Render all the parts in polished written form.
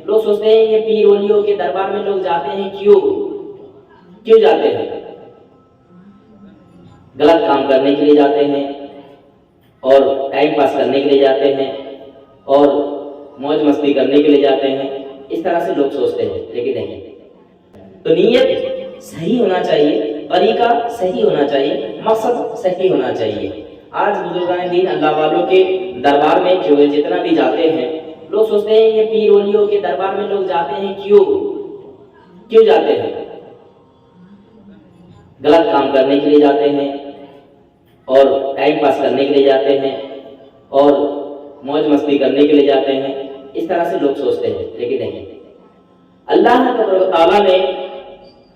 لوگ سوچتے ہیں یہ پیر ولیوں کے دربار میں لوگ جاتے ہیں کیوں جاتے ہیں؟ غلط کام کرنے کے لیے جاتے ہیں اور ٹائم پاس کرنے کے لیے جاتے ہیں اور موج مستی کرنے کے لیے جاتے ہیں، اس طرح سے لوگ سوچتے ہیں، لیکن نہیں۔ تو نیت صحیح ہونا چاہیے، طریقہ صحیح ہونا چاہیے، مقصد صحیح ہونا چاہیے۔ آج بزرگان دین اللہ والوں کے دربار میں جو جتنا بھی جاتے ہیں، لوگ سوچتے ہیں یہ پیر ولیوں کے دربار میں لوگ جاتے ہیں کیوں جاتے ہیں؟ غلط کام کرنے کے لیے جاتے ہیں اور ٹائم پاس کرنے کے لیے جاتے ہیں اور موج مستی کرنے کے لیے جاتے ہیں، اس طرح سے لوگ سوچتے ہیں، لیکن نہیں۔ اللہ تعالیٰ نے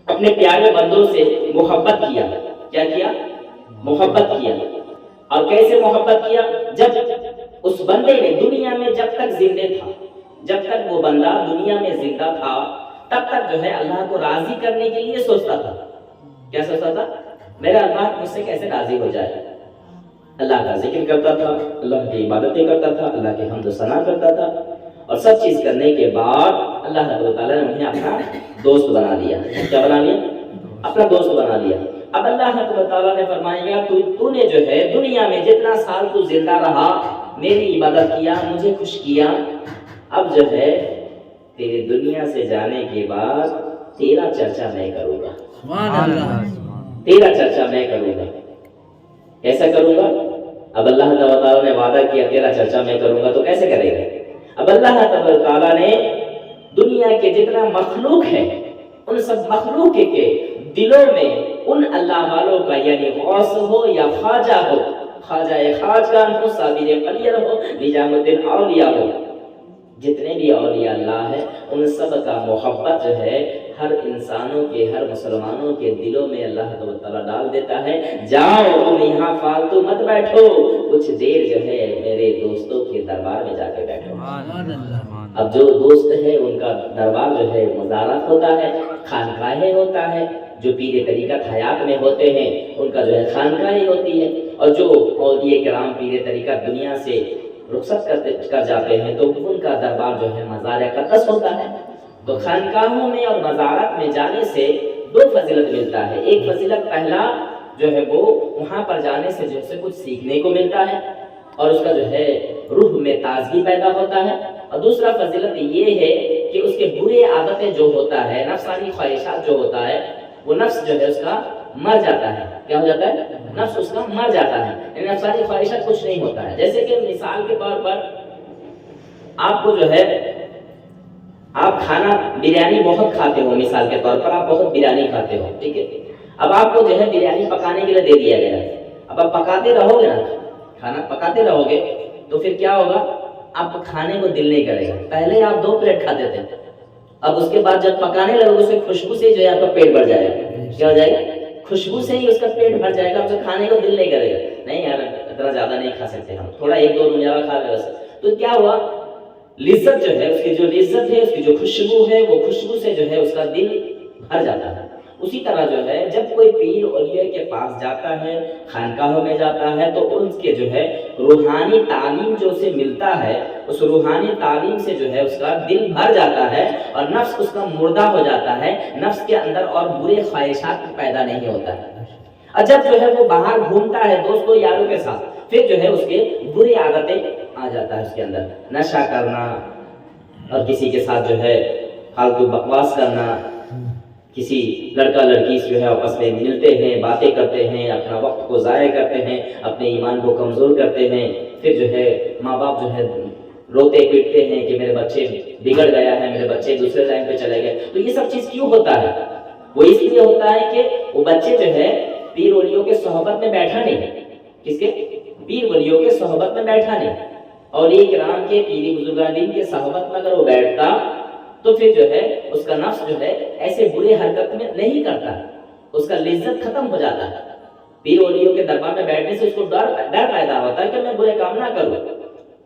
اپنے پیارے بندوں سے محبت کیا، کیا کیا؟ محبت کیا۔ اور کیسے محبت کیا؟ جب اس بندے نے دنیا میں جب تک زندہ تھا، جب تک وہ بندہ دنیا میں زندہ تھا، تب تک جو ہے اللہ کو راضی کرنے کے لیے سوچتا تھا۔ کیا سوچتا تھا؟ میرا اللہ مجھ سے کیسے راضی ہو جائے۔ اللہ کا ذکر کرتا تھا، اللہ کی عبادتیں کرتا تھا، اللہ کے حمد و ثنا کرتا تھا، اور سب چیز کرنے کے بعد اللہ تعالیٰ نے انہیں اپنا دوست بنا لیا۔ کیا بنا لیا؟ اپنا دوست بنا لیا۔ اب اللہ تعالیٰ نے فرمایا تو نے جو ہے دنیا میں جتنا سال تو زندہ رہا، میری عبادت کیا، مجھے خوش کیا، اب جو ہے تیرے دنیا سے جانے کے بعد تیرا چرچا میں کروں گا۔ سبحان اللہ، تیرا چرچا میں کروں گا۔ کیسا کروں گا؟ اب اللہ تعالیٰ نے وعدہ کیا تیرا چرچا میں کروں گا، تو کیسے کرے گا؟ اب اللہ تعالیٰ نے دنیا کے جتنا مخلوق ہے ان سب مخلوق کے دلوں میں ان اللہ والوں کا، یعنی غوث ہو یا خواجہ ہو، خواجہ خواجگان ہو، صابر قلیر ہو، نجام الدین اولیاء ہو، جتنے بھی اولیاء اللہ ہے ان سب کا محبت جو ہے ہر انسانوں کے، ہر مسلمانوں کے دلوں میں اللہ تعالیٰ ڈال دیتا ہے۔ جاؤ تم یہاں فالتو مت بیٹھو، کچھ دیر جو ہے میرے دوستوں کے دربار میں جا کے بیٹھو۔ اب جو دوست ہے ان کا دربار جو ہے مزارات ہوتا ہے، خانقاہیں ہوتا ہے، جو پیر طریقت حیات میں ہوتے ہیں ان کا جو ہے خانقاہیں ہوتی ہے، اور جو اولیاء کرام پیر طریقت دنیا سے رخصت کر جاتے ہیں تو ان کا دربار جو ہے مزار اقدس ہوتا ہے۔ تو خانقاہوں میں اور مزارات میں جانے سے دو فضیلت ملتا ہے۔ ایک فضیلت پہلا جو ہے وہ وہاں پر جانے سے جو ہے کچھ سیکھنے کو ملتا ہے اور اس کا جو ہے روح میں تازگی پیدا ہوتا ہے، اور دوسرا فضیلت یہ ہے کہ اس کے برے عادتیں جو ہوتا ہے، نفسانی خواہشات جو ہوتا ہے، وہ نفس جو ہے اس کا مر جاتا ہے۔ کیا ہو جاتا ہے؟ نفس اس کا مر جاتا ہے، یعنی نفسانی خواہشات کچھ نہیں ہوتا ہے۔ جیسے کہ مثال کے طور پر آپ کو جو ہے آپ کھانا بریانی بہت کھاتے ہو، مثال کے طور پر آپ بہت بریانی کھاتے ہو، ٹھیک ہے؟ اب آپ کو جو ہے بریانی پکانے کے لیے دے دیا گیا ہے، اب آپ پکاتے رہو گے نا، کھانا پکاتے رہو گے تو پھر کیا ہوگا؟ آپ کھانے کو دل نہیں کرے گا۔ پہلے آپ 2 پلیٹ کھاتے تھے، اب اس کے بعد جب پکانے لگو گے اس کی خوشبو سے جو ہے آپ کا پیٹ بھر جائے گا۔ کیا ہو جائے گا؟ خوشبو سے ہی اس کا پیٹ بھر جائے گا، اسے کھانے کو دل نہیں کرے گا۔ نہیں یار اتنا زیادہ نہیں کھا سکتے ہم، تھوڑا 1-2 نمجارہ کھا لے بس۔ تو کیا ہوا؟ لذت جو ہے اس کی، جو لذت ہے اس کی جو خوشبو ہے، وہ خوشبو سے جو ہے اس کا دل بھر جاتا ہے۔ اسی طرح جو ہے جب کوئی پیر اولیاء کے پاس جاتا ہے، خانقاہوں میں جاتا ہے، تو ان کے جو ہے روحانی تعلیم جو اسے ملتا ہے، اس روحانی تعلیم سے جو ہے اس کا دل بھر جاتا ہے اور نفس اس کا مردہ ہو جاتا ہے، نفس کے اندر اور برے خواہشات پیدا نہیں ہوتا ہے۔ اور جب جو ہے وہ باہر گھومتا ہے دوستوں یاروں کے ساتھ، پھر جو ہے اس کے بری عادتیں آ جاتا ہے اس کے اندر، نشہ کرنا اور کسی کے ساتھ جو ہے فالتو بکواس کرنا، کسی لڑکا لڑکی جو ہے آپس میں ملتے ہیں، باتیں کرتے ہیں، اپنا وقت کو ضائع کرتے ہیں، اپنے ایمان کو کمزور کرتے ہیں، پھر جو ہے ماں باپ جو ہے روتے پیٹتے ہیں کہ میرے بچے بگڑ گیا ہے، میرے بچے دوسرے لائن پہ چلے گئے۔ تو یہ سب چیز کیوں ہوتا ہے؟ وہ اس لیے ہوتا ہے کہ وہ بچے جو ہے پیر ولیوں کے صحبت میں بیٹھا نہیں۔ کس کے؟ پیر ولیوں کے صحبت میں بیٹھا نہیں۔ اولیاء کرام کے، پیری بزرگان دین کے صحبت میں اگر وہ بیٹھتا تو پھر جو ہے اس کا نفس جو ہے ایسے برے حرکت میں نہیں کرتا، اس کا لذت ختم ہو جاتا ہے۔ پیر ولیوں کے دربار میں بیٹھنے سے اس کو ڈر پیدا ہوتا ہے کہ میں برے کام نہ کروں،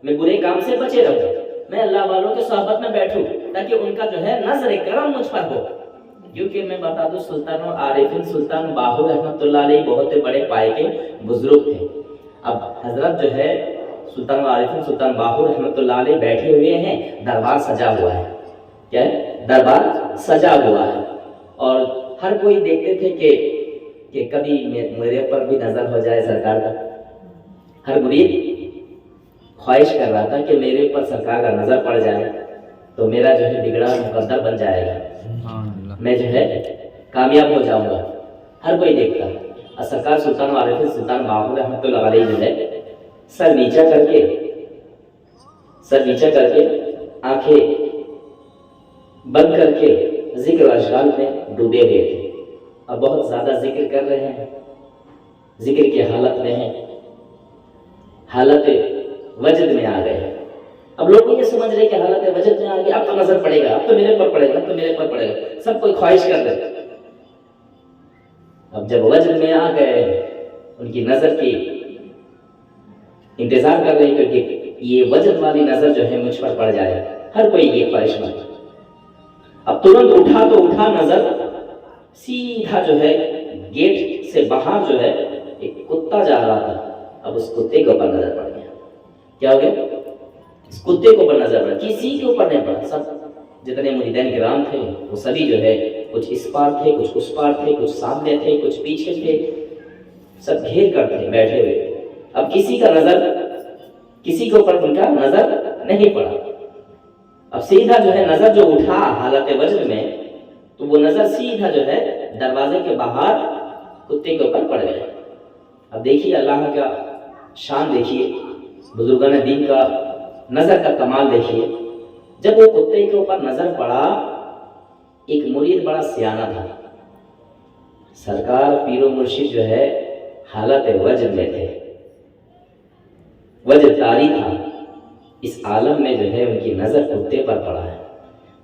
میں برے کام سے بچے رہوں، میں اللہ والوں کے صحبت میں بیٹھوں تاکہ ان کا جو ہے نظر کرم مجھ پر ہو۔ کیونکہ میں بتا دوں سلطان العارفین سلطان باہو رحمۃ اللہ علیہ بہت بڑے پائے کے بزرگ تھے۔ اب حضرت جو ہے سلطان العارفین سلطان باہو رحمۃ اللہ علیہ بیٹھے ہوئے ہیں، دربار سجا ہوا ہے، کیا ہے دربار سجا ہوا ہے، اور ہر کوئی دیکھتے تھے کہ کبھی میرے اوپر بھی نظر ہو جائے سرکار کا. ہر مرید خواہش کر رہا تھا کہ میرے اوپر سرکار کا نظر پڑ جائے تو میرا جو ہے بگڑا مقدر بن جائے گا، میں جو ہے کامیاب ہو جاؤں گا. ہر کوئی دیکھتا. اور سرکار سلطان عارفین سلطان باہو رحمۃ اللہ علیہ جو ہے سر نیچا کر کے آنکھیں بند کر کے ذکر اشغال میں ڈوبے ہوئے تھے. اب بہت زیادہ ذکر کر رہے ہیں، ذکر کی حالت میں ہیں، حالت وجد میں آ گئے ہیں. اب لوگ یہ سمجھ رہے کہ حالت وجد میں آ گئے، اب تو نظر پڑے گا، اب تو میرے پر پڑے گا، اب تو میرے پر پڑے گا، سب کوئی خواہش کر رہے. اب جب وجد میں آ گئے ان کی نظر کی انتظار کر رہے کیونکہ یہ وجد والی نظر جو ہے مجھ پر پڑ جائے. ہر کوئی یہ خواہش مند. اب ترنت اٹھا تو اٹھا نظر، سیدھا جو ہے گیٹ سے باہر جو ہے ایک کتا جا رہا تھا. اب اس کتے کے اوپر نظر پڑ گیا. کیا ہو گیا؟ اس کتے کے اوپر نظر پڑا. کسی کے اوپر نہیں پڑا. سب جتنے مریدین کرام تھے وہ سبھی جو ہے کچھ اس پار تھے، کچھ اس پار تھے، کچھ سامنے تھے، کچھ پیچھے تھے، سب گھیر کر تھے بیٹھے ہوئے. اب کسی کے اوپر ان کا نظر نہیں پڑا. اب سیدھا جو ہے نظر جو اٹھا حالت وجد میں تو وہ نظر سیدھا جو ہے دروازے کے باہر کتے کے اوپر پڑ گئے. اب دیکھیے اللہ کا شان دیکھیے، بزرگان دین کا نظر کا کمال دیکھیے. جب وہ کتے کے اوپر نظر پڑا، ایک مرید بڑا سیانہ تھا. سرکار پیر و مرشد جو ہے حالت وجد میں تھے، وجد طاری تھا. اس عالم میں جو ہے ان کی نظر کتے پر پڑا ہے.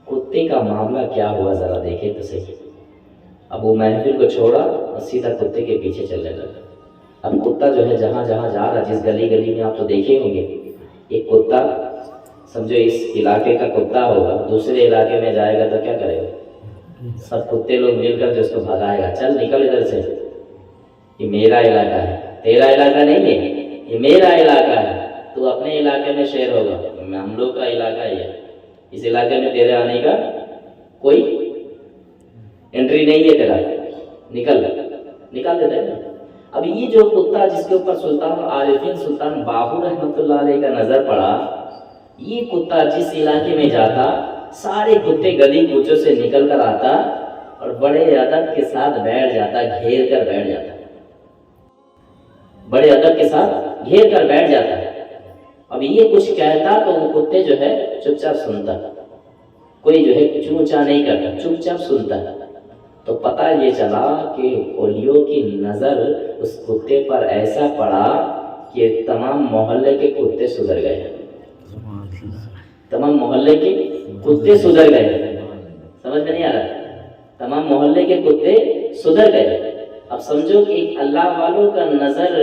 کتے کا معاملہ کیا ہوا ذرا دیکھیں تو صحیح. اب وہ محفل کو چھوڑا اور سیدھا کتے کے پیچھے چلنے لگا. اب کتا جو ہے جہاں جہاں جا رہا، جس گلی گلی میں آپ تو دیکھے ہوں گے، ایک کتا سمجھو اس علاقے کا کتا ہوگا، دوسرے علاقے میں جائے گا تو کیا کرے گا؟ سب کتے لوگ مل کر جو اس کو بھگائے گا، چل نکل ادھر سے، یہ میرا علاقہ ہے، تیرا علاقہ نہیں ہے، یہ میرا علاقہ ہے، تو اپنے علاقے میں شیر ہوگا، ہم لوگ کا علاقہ ہی ہے، اس علاقے میں تیرے آنے کا کوئی انٹری نہیں ہے، تیرا نکل دیتا ہے. اب یہ جو کتا جس کے اوپر سلطان عارفین سلطان باہو رحمۃ اللہ علیہ کا نظر پڑا، یہ کتا جس علاقے میں جاتا سارے کتے گلی کوچوں سے نکل کر آتا اور بڑے ادب کے ساتھ بیٹھ جاتا، گھیر کر بیٹھ جاتا، بڑے ادب کے ساتھ گھیر کر بیٹھ جاتا. اب یہ کچھ کہتا تو وہ کتے جو ہے چپ چاپ سنتا، کوئی جو ہے چوں چاں نہیں کرتا، چپ چاپ سنتا. تو پتہ یہ چلا کہ اولیوں کی نظر اس کتے پر ایسا پڑا کہ تمام محلے کے کتے سدھر گئے. تمام محلے کے کتے سدھر گئے. سمجھ میں نہیں آ رہا؟ تمام محلے کے کتے سدھر گئے. اب سمجھو کہ ایک اللہ والوں کا نظر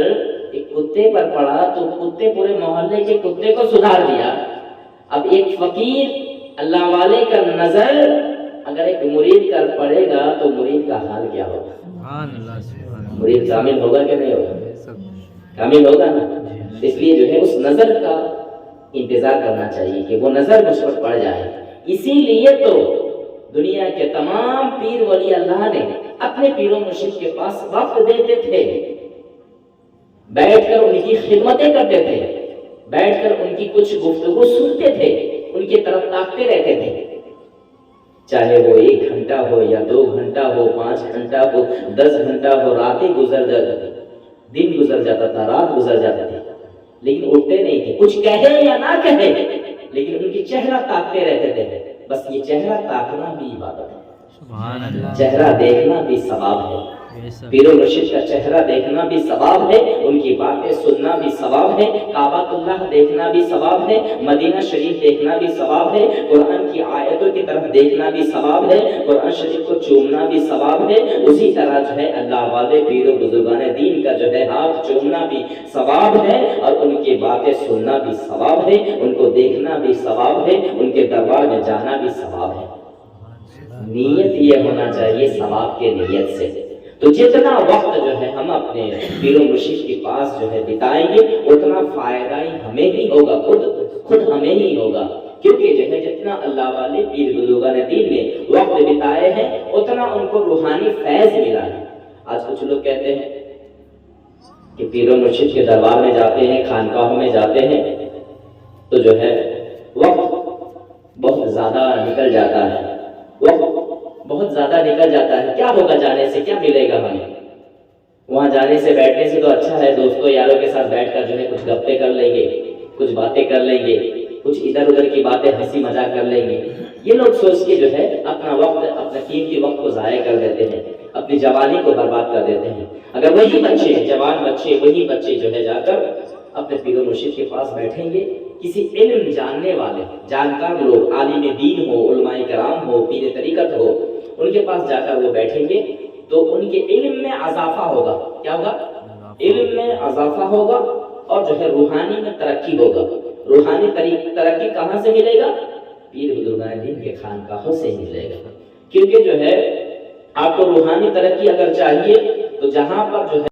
ایک کتے پر پڑا تو کتے پورے محلے کے کتے کو سدھار دیا. اب ایک فقیر اللہ والے کا نظر اگر ایک مرید کا پڑے گا تو مرید کا حال کیا ہوگا؟ مرید کامل ہوگا کہ نہیں ہوگا؟ کامل ہوگا نا. اس لیے جو ہے اس نظر کا انتظار کرنا چاہیے کہ وہ نظر مجھ پر پڑ جائے. اسی لیے تو دنیا کے تمام پیر ولی اللہ نے اپنے پیر و مرشد کے پاس وقت دیتے تھے، بیٹھ کر ان کی خدمتیں کرتے تھے، بیٹھ کر ان کی کچھ گفتگو سنتے تھے، ان کی طرف تاکتے رہتے تھے. چاہے وہ 1 گھنٹہ ہو یا 2 گھنٹہ ہو، 5 گھنٹہ ہو، 10 گھنٹہ ہو، راتیں گزر جاتی تھی، دن گزر جاتا تھا، رات گزر جاتی تھی، لیکن اٹھتے نہیں تھے. کچھ کہے یا نہ کہے لیکن ان کی چہرہ تاکتے رہتے تھے. بس یہ چہرہ تاکنا بھی عبادت ہے، چہرہ دیکھنا بھی ثواب ہے. پیر و مرشد کا چہرہ دیکھنا بھی ثواب ہے، ان کی باتیں سننا بھی ثواب ہے، کعبۃ اللہ دیکھنا بھی ثواب ہے، مدینہ شریف دیکھنا بھی ثواب ہے، قرآن کی آیتوں کی طرف دیکھنا بھی ثواب ہے، قرآن شریف کو چومنا بھی ثواب ہے. اسی طرح جو ہے اللہ والے پیر و بزرگان دین کا جو ہے ہاتھ چومنا بھی ثواب ہے، اور ان کی باتیں سننا بھی ثواب ہے، ان کو دیکھنا بھی ثواب ہے، ان کے دربار میں جانا بھی ثواب ہے. نیت یہ ہونا چاہیے ثواب کے نیت سے. تو جتنا وقت جو ہے ہم اپنے پیر و مرشد کے پاس جو ہے بتائیں گے اتنا فائدہ ہی ہمیں ہی ہوگا، خود ہمیں ہی ہوگا. کیونکہ جو ہے جتنا اللہ والے پیر بزرگان دین نے وقت بتائے ہیں اتنا ان کو روحانی فیض ملا ہے۔ آج کچھ لوگ کہتے ہیں کہ پیر و مرشد کے دربار میں جاتے ہیں، خانقاہوں میں جاتے ہیں تو جو ہے وقت بہت زیادہ نکل جاتا ہے، وقت بہت زیادہ نکل جاتا ہے، کیا ہوگا جانے سے، کیا ملے گا ہمیں؟ وہاں جانے سے بیٹھنے سے تو اچھا ہے دوستوں یاروں کے ساتھ بیٹھ کر جو ہے کچھ گپیں کر لیں گے، کچھ باتیں کر لیں گے، کچھ ادھر ادھر کی باتیں ہنسی مذاق کر لیں گے۔ یہ لوگ سوچ کے جو ہے اپنا وقت، اپنا قیمتی وقت کو ضائع کر دیتے ہیں، اپنی جوانی کو برباد کر دیتے ہیں۔ اگر وہی بچے، جوان بچے، وہی بچے جو ہے جا کر اپنے پیر و مرشد کے پاس بیٹھیں گے، کسی علم جاننے والے جانکار لوگ، عالم دین ہو، علماء کرام ہو، پیر طریقت ہو، ان کے پاس جا کر وہ بیٹھیں گے تو ان کے علم میں اضافہ ہوگا۔ کیا ہوگا؟ علم میں اضافہ ہوگا اور جو ہے روحانی میں ترقی ہوگا۔ روحانی ترقی کہاں سے ملے گا؟ پیر بزرگان دین کے خانقاہوں سے ملے گا۔ کیونکہ جو ہے آپ کو روحانی ترقی اگر چاہیے تو جہاں پر جو ہے